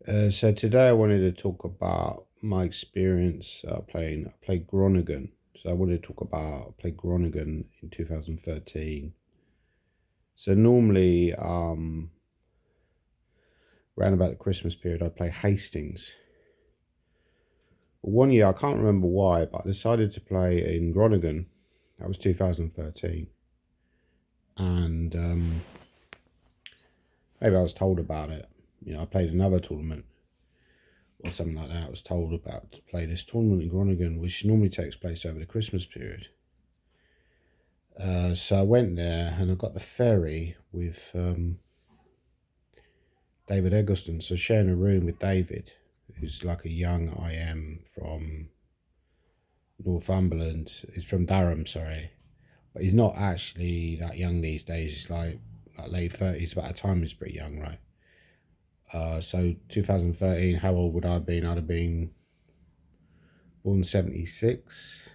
So today I wanted to talk about my experience I played Groningen. So I wanted to talk about I played Groningen in 2013. So normally, around about the Christmas period, I play Hastings. But one year I can't remember why, but I decided to play in Groningen. That was 2013, and maybe I was told about it. I played another tournament or something like that. I was told about to play this tournament in Groningen, which normally takes place over the Christmas period. So I went there and I got the ferry with David Eggleston. So sharing a room with David, who's like a young IM from Northumberland. He's from Durham, sorry. But he's not actually that young these days. He's like late 30s, but at the time he's pretty young, right? So 2013, how old would I have been? I'd have been born 76.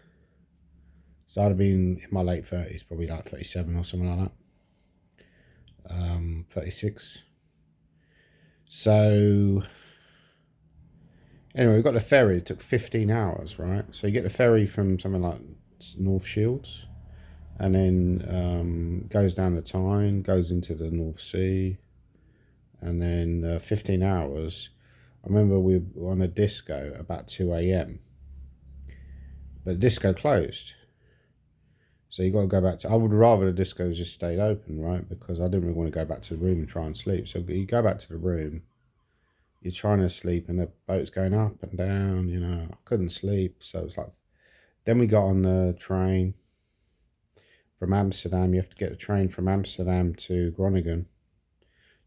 So I'd have been in my late 30s, probably like 37 or something like that. 36. So anyway, we got the ferry. It took 15 hours, right? So you get the ferry from something like North Shields, and then goes down the Tyne, goes into the North Sea, and then 15 hours. I remember we were on a disco about 2 a.m., but the disco closed. So you got to go back to. I would rather the disco just stayed open, right? Because I didn't really want to go back to the room and try and sleep. So you go back to the room, you're trying to sleep, and the boat's going up and down. I couldn't sleep, so it's like. Then we got on the train from Amsterdam. You have to get the train from Amsterdam to Groningen.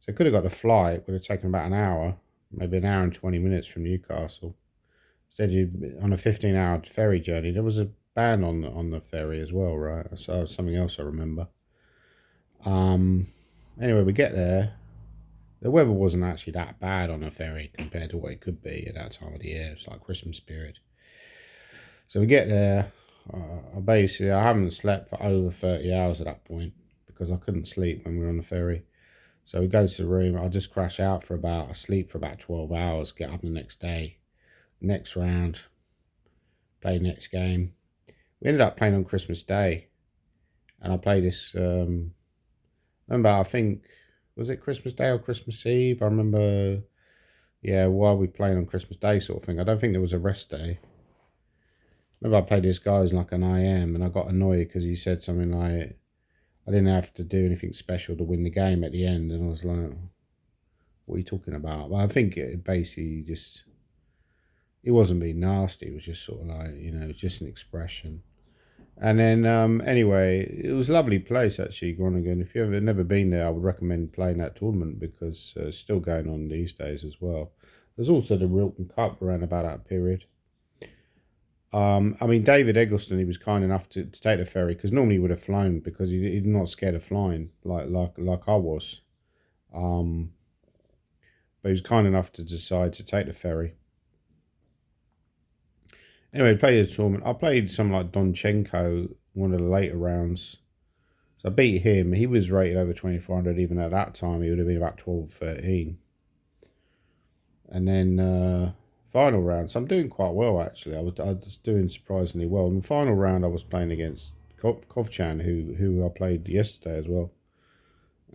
So I could have got the flight. Would have taken about an hour, maybe an hour and 20 minutes from Newcastle. Instead, you on a 15-hour ferry journey. There was a band on the ferry as well, right? So something else I remember. Um. Anyway, we get there. The weather wasn't actually that bad on a ferry compared to what it could be at that time of the year. It's like Christmas period. So we get there. I haven't slept for over 30 hours at that point because I couldn't sleep when we were on the ferry. So we go to the room. I just crash out I sleep for about 12 hours, get up the next day, next round, play next game. We ended up playing on Christmas Day. And I played this, remember, I think, was it Christmas Day or Christmas Eve? I remember, yeah, why we playing on Christmas Day sort of thing. I don't think there was a rest day. Remember, I played this guy who's like an IM, and I got annoyed because he said something like, I didn't have to do anything special to win the game at the end. And I was like, what are you talking about? But I think it basically just, it wasn't being nasty. It was just sort of like, just an expression. And then, anyway, it was a lovely place actually, Groningen. If you've never been there, I would recommend playing that tournament because it's still going on these days as well. There's also the Wilton Cup around about that period. I mean, David Eggleston, he was kind enough to take the ferry because normally he would have flown because he's not scared of flying like I was. Um, but he was kind enough to decide to take the ferry. Anyway, played the tournament. I played something like Donchenko one of the later rounds. So I beat him. He was rated over 2400 even at that time. He would have been about 12, 13. And then final round. So I'm doing quite well actually. I was doing surprisingly well. In the final round, I was playing against Kovchan, who I played yesterday as well,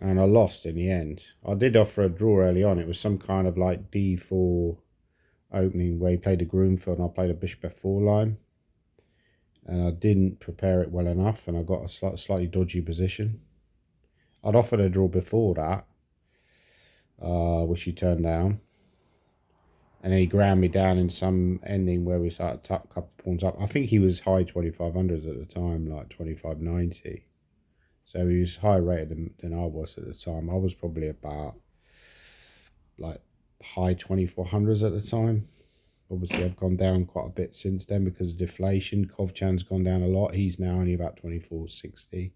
and I lost in the end. I did offer a draw early on. It was some kind of like D4 opening where he played a Groomfield and I played a Bishop F4 line, and I didn't prepare it well enough, and I got a slightly dodgy position. I'd offered a draw before that, which he turned down. And then he ground me down in some ending where we started a couple of pawns up. I think he was high 2500s at the time, like 2590. So he was higher rated than I was at the time. I was probably about like high 2400s at the time. Obviously, I've gone down quite a bit since then because of deflation. Kovchan's gone down a lot. He's now only about 2460.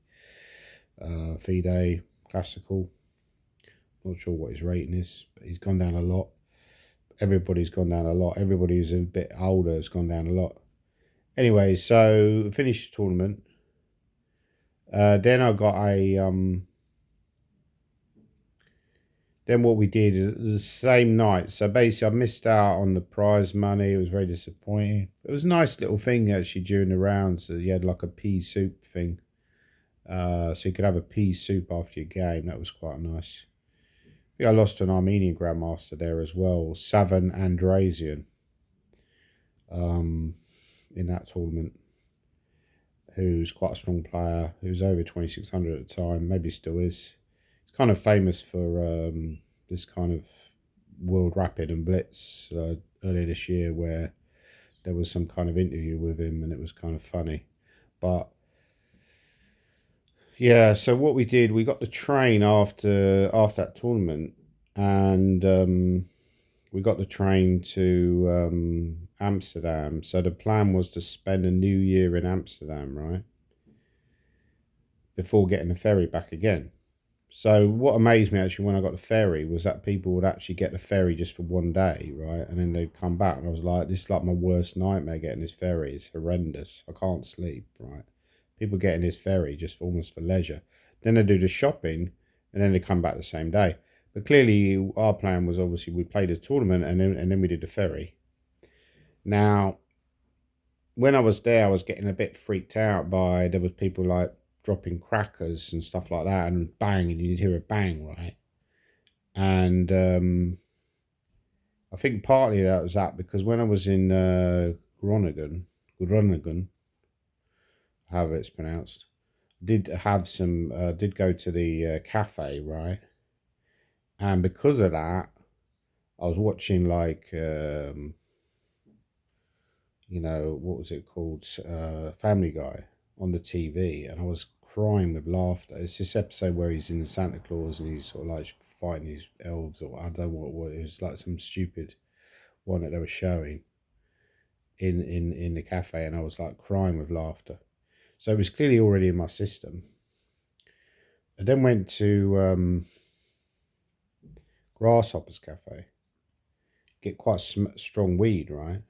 FIDE, classical. Not sure what his rating is, but he's gone down a lot. Everybody's gone down a lot. Everybody who's a bit older has gone down a lot. Anyway, so finished the tournament. Then I got Then what we did is the same night. So basically, I missed out on the prize money. It was very disappointing. It was a nice little thing actually during the rounds. So you had like a pea soup thing. So you could have a pea soup after your game. That was quite nice. I think I lost to an Armenian grandmaster there as well, Savan Andrasian, um, in that tournament, who's quite a strong player, who's over 2,600 at the time, maybe still is. He's kind of famous for this kind of World Rapid and Blitz earlier this year, where there was some kind of interview with him and it was kind of funny. But yeah, so what we did, we got the train after that tournament, and we got the train to Amsterdam. So the plan was to spend a New Year in Amsterdam, right, before getting the ferry back again. So what amazed me actually when I got the ferry was that people would actually get the ferry just for one day, right? And then they'd come back, and I was like, this is like my worst nightmare getting this ferry. It's horrendous. I can't sleep, right? People getting this ferry just almost for leisure. Then they do the shopping, and then they come back the same day. But clearly, our plan was obviously we played a tournament, and then we did the ferry. Now, when I was there, I was getting a bit freaked out by there was people like dropping crackers and stuff like that, and bang, and you'd hear a bang, right? And I think partly that was that because when I was in Groningen, however it's pronounced, did go to the cafe, right? And because of that, I was watching like what was it called, Family Guy on the TV, and I was crying with laughter. It's this episode where he's in Santa Claus and he's sort of like fighting these elves, or I don't know what it was, like some stupid one that they were showing in the cafe, and I was like crying with laughter. So it was clearly already in my system. I then went to Grasshopper's Cafe, get quite strong weed, right?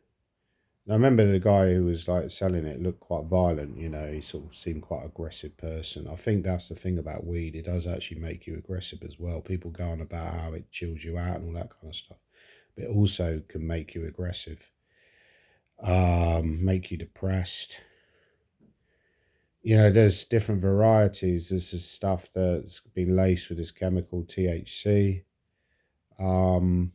And I remember the guy who was like selling it looked quite violent, he sort of seemed quite an aggressive person. I think that's the thing about weed, it does actually make you aggressive as well. People go on about how it chills you out and all that kind of stuff, but it also can make you aggressive, make you depressed. There's different varieties. There's this stuff that's been laced with this chemical THC. Um,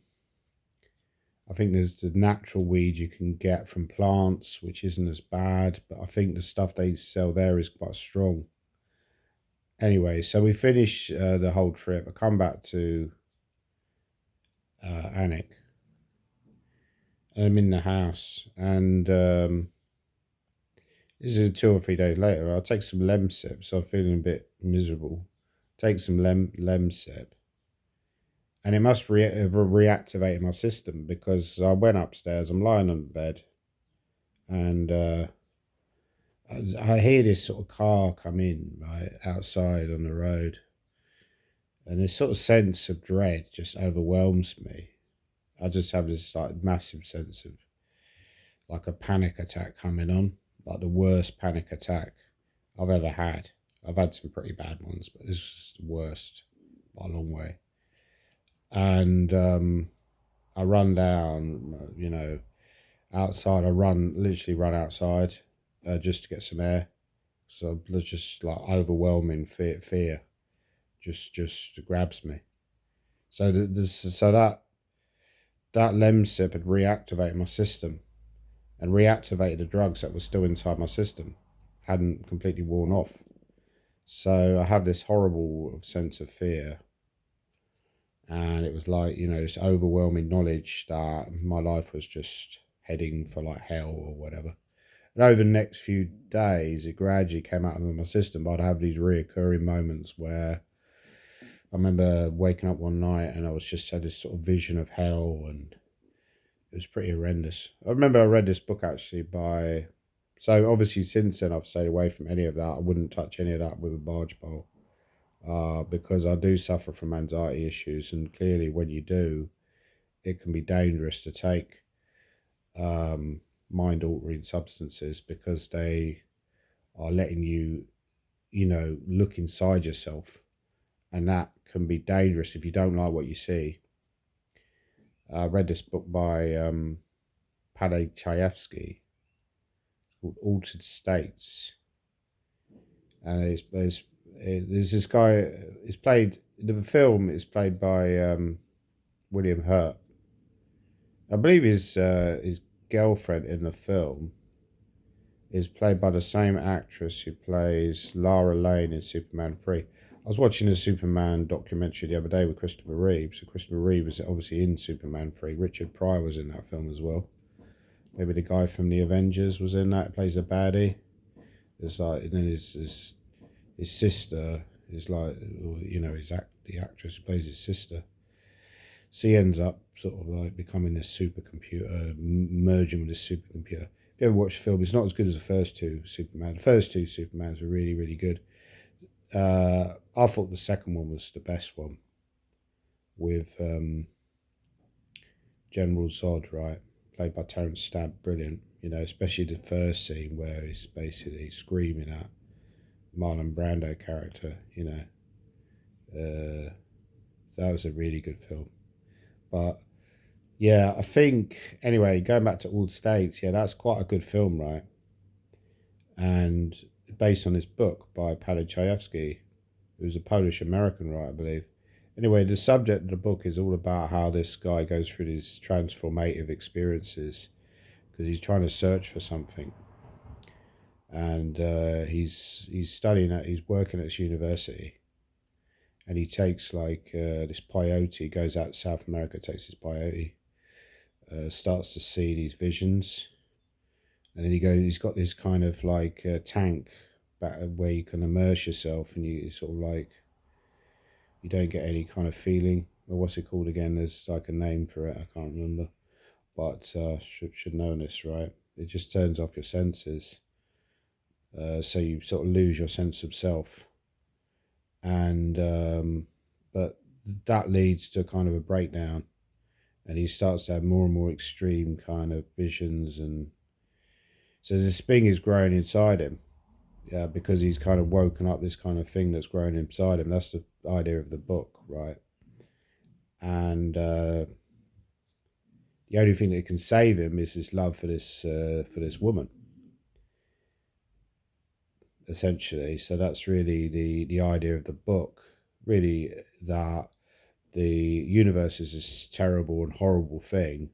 I think there's the natural weed you can get from plants, which isn't as bad, but I think the stuff they sell there is quite strong. Anyway, so we finish the whole trip. I come back to Anik, and I'm in the house, and this is 2 or 3 days later. I take some Lemsip, so I'm feeling a bit miserable. Take some Lemsip, and it must have reactivated my system because I went upstairs. I'm lying on the bed, and I hear this sort of car come in right outside on the road, and this sort of sense of dread just overwhelms me. I just have this like massive sense of like a panic attack coming on, like the worst panic attack I've ever had. I've had some pretty bad ones, but this is the worst by a long way. And I run down, outside. Literally run outside just to get some air. So it's just like overwhelming fear just grabs me. So that Lemsip had reactivated my system and reactivated the drugs that were still inside my system, hadn't completely worn off. So I have this horrible sense of fear, and it was like this overwhelming knowledge that my life was just heading for like hell or whatever. And over the next few days, it gradually came out of my system, but I'd have these reoccurring moments where I remember waking up one night and I was just had this sort of vision of hell, and it was pretty horrendous. I remember I read this book actually by, so obviously since then I've stayed away from any of that. I wouldn't touch any of that with a barge pole, because I do suffer from anxiety issues, and clearly when you do, it can be dangerous to take mind altering substances because they are letting you, look inside yourself and that can be dangerous if you don't like what you see. I read this book by Paddy Chayefsky called Altered States, and there's this guy. It's played the film is played by William Hurt. I believe his girlfriend in the film is played by the same actress who plays Lara Lane in Superman 3. I was watching a Superman documentary the other day with Christopher Reeve. So Christopher Reeve was obviously in Superman 3. Richard Pryor was in that film as well. Maybe the guy from the Avengers was in that, plays a baddie. It's like, and then his sister is like, the actress who plays his sister. She ends up sort of like becoming this supercomputer, merging with this supercomputer. If you ever watch the film, it's not as good as the first two Superman. The first two Supermans were really, really good. I thought the second one was the best one with General Zod, right? Played by Terrence Stamp, brilliant. Especially the first scene where he's basically screaming at Marlon Brando character, So that was a really good film. But yeah, I think, anyway, going back to All States, yeah, that's quite a good film, right? And based on this book by Paddy Chayefsky, who's a Polish American writer, I believe. Anyway, the subject of the book is all about how this guy goes through these transformative experiences because he's trying to search for something. And he's working at this university, and he takes like this peyote, goes out to South America, takes this peyote, starts to see these visions, and then he's got this kind of like tank where you can immerse yourself, and you sort of like, you don't get any kind of feeling, or what's it called again? There's like a name for it, I can't remember, but should know this, right? It just turns off your senses, so you sort of lose your sense of self, and but that leads to kind of a breakdown, and he starts to have more and more extreme kind of visions, and so this thing is growing inside him, because he's kind of woken up this kind of thing that's growing inside him. That's the idea of the book, right? And the only thing that can save him is his love for this woman, essentially. So that's really the idea of the book, really, that the universe is this terrible and horrible thing,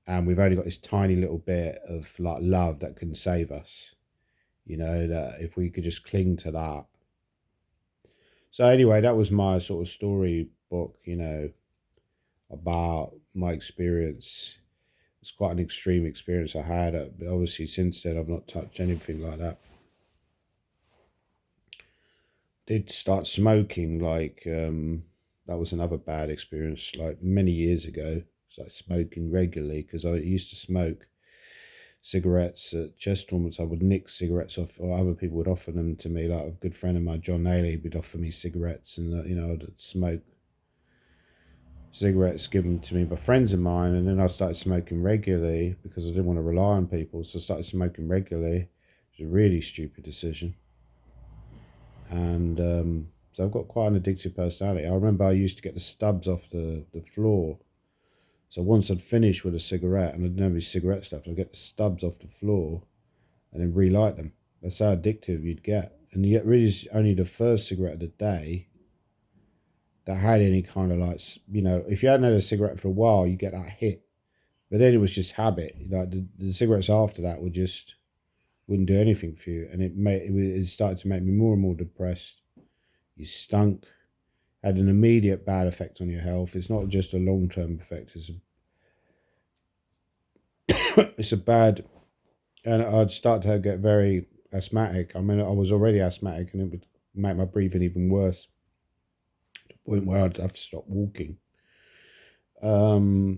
and we've only got this tiny little bit of like love that can save us. That if we could just cling to that. So anyway, that was my sort of story book, about my experience. It's quite an extreme experience I had. Obviously, since then, I've not touched anything like that. Did start smoking, like, that was another bad experience, like many years ago. Started smoking regularly because I used to smoke cigarettes at chest tournaments. I would nick cigarettes off, or other people would offer them to me. Like a good friend of mine, John Naylor, would offer me cigarettes, and I'd smoke cigarettes given to me by friends of mine. And then I started smoking regularly because I didn't want to rely on people, so I started smoking regularly. It was a really stupid decision, and so I've got quite an addictive personality. I remember I used to get the stubs off the floor. So once I'd finished with a cigarette and I didn't have any cigarettes left, I'd get the stubs off the floor and then relight them. That's how addictive you'd get. And yet really it's only the first cigarette of the day that had any kind of like, if you hadn't had a cigarette for a while, you get that hit. But then it was just habit. Like the cigarettes after that wouldn't do anything for you. And it started to make me more and more depressed. You stunk. Had an immediate bad effect on your health. It's not just a long-term effect. It's a bad, and I'd start to get very asthmatic. I mean, I was already asthmatic, and it would make my breathing even worse. To the point where I'd have to stop walking. So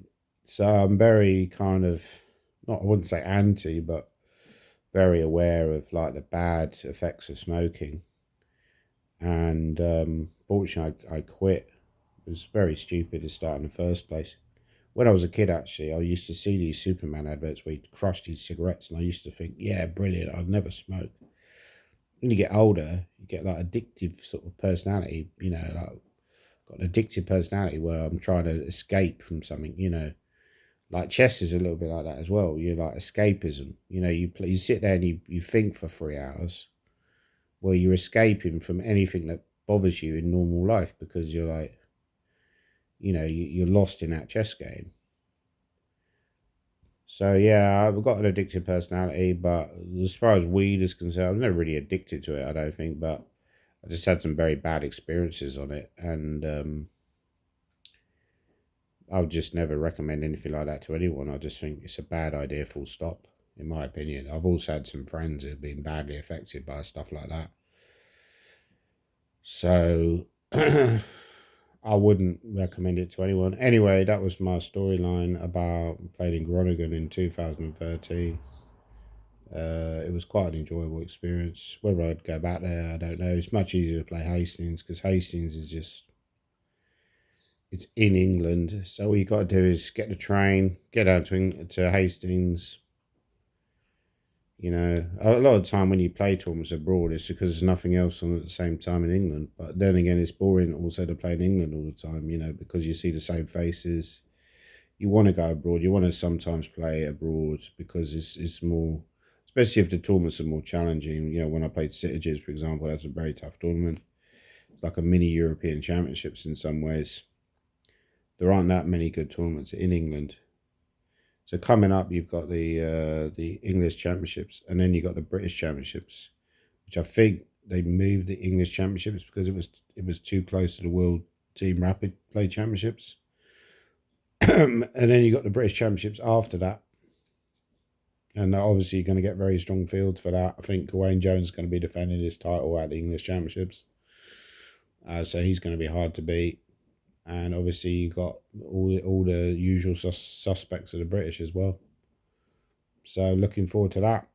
I'm very kind of, not, I wouldn't say anti, but very aware of like the bad effects of smoking. And fortunately, I quit. It was very stupid to start in the first place. When I was a kid, actually, I used to see these Superman adverts where he'd crush these cigarettes, and I used to think, yeah, brilliant, I'd never smoke. when you get older, you get like addictive sort of personality. Like got an addictive personality where I'm trying to escape from something. Like chess is a little bit like that as well. You're like escapism. You sit there and you think for 3 hours, where you're escaping from anything that bothers you in normal life because you're like, you're lost in that chess game. So yeah, I've got an addictive personality, but as far as weed is concerned, I was never really addicted to it. I don't think, but I just had some very bad experiences on it, and I would just never recommend anything like that to anyone. I just think it's a bad idea, full stop, in my opinion. I've also had some friends who've been badly affected by stuff like that. So I wouldn't recommend it to anyone. Anyway, that was my storyline about playing in Groningen in 2013. It was quite an enjoyable experience. Whether I'd go back there, I don't know. It's much easier to play Hastings because Hastings is just, it's in England. So all you got to do is get the train, get down to Hastings. A lot of the time when you play tournaments abroad, it's because there's nothing else on at the same time in England. But then again, it's boring also to play in England all the time, because you see the same faces. You want to go abroad. You want to sometimes play abroad because it's more, especially if the tournaments are more challenging. When I played Citages, for example, that's a very tough tournament. It's like a mini European Championships in some ways. There aren't that many good tournaments in England. So coming up, you've got the English Championships, and then you got the British Championships, which I think they moved the English Championships because it was too close to the World Team Rapid Play Championships. And then you got the British Championships after that, and obviously you're going to get very strong fields for that. I think Gawain Jones is going to be defending his title at the English Championships, so he's going to be hard to beat. And obviously you got all the usual suspects of the British as well. So looking forward to that.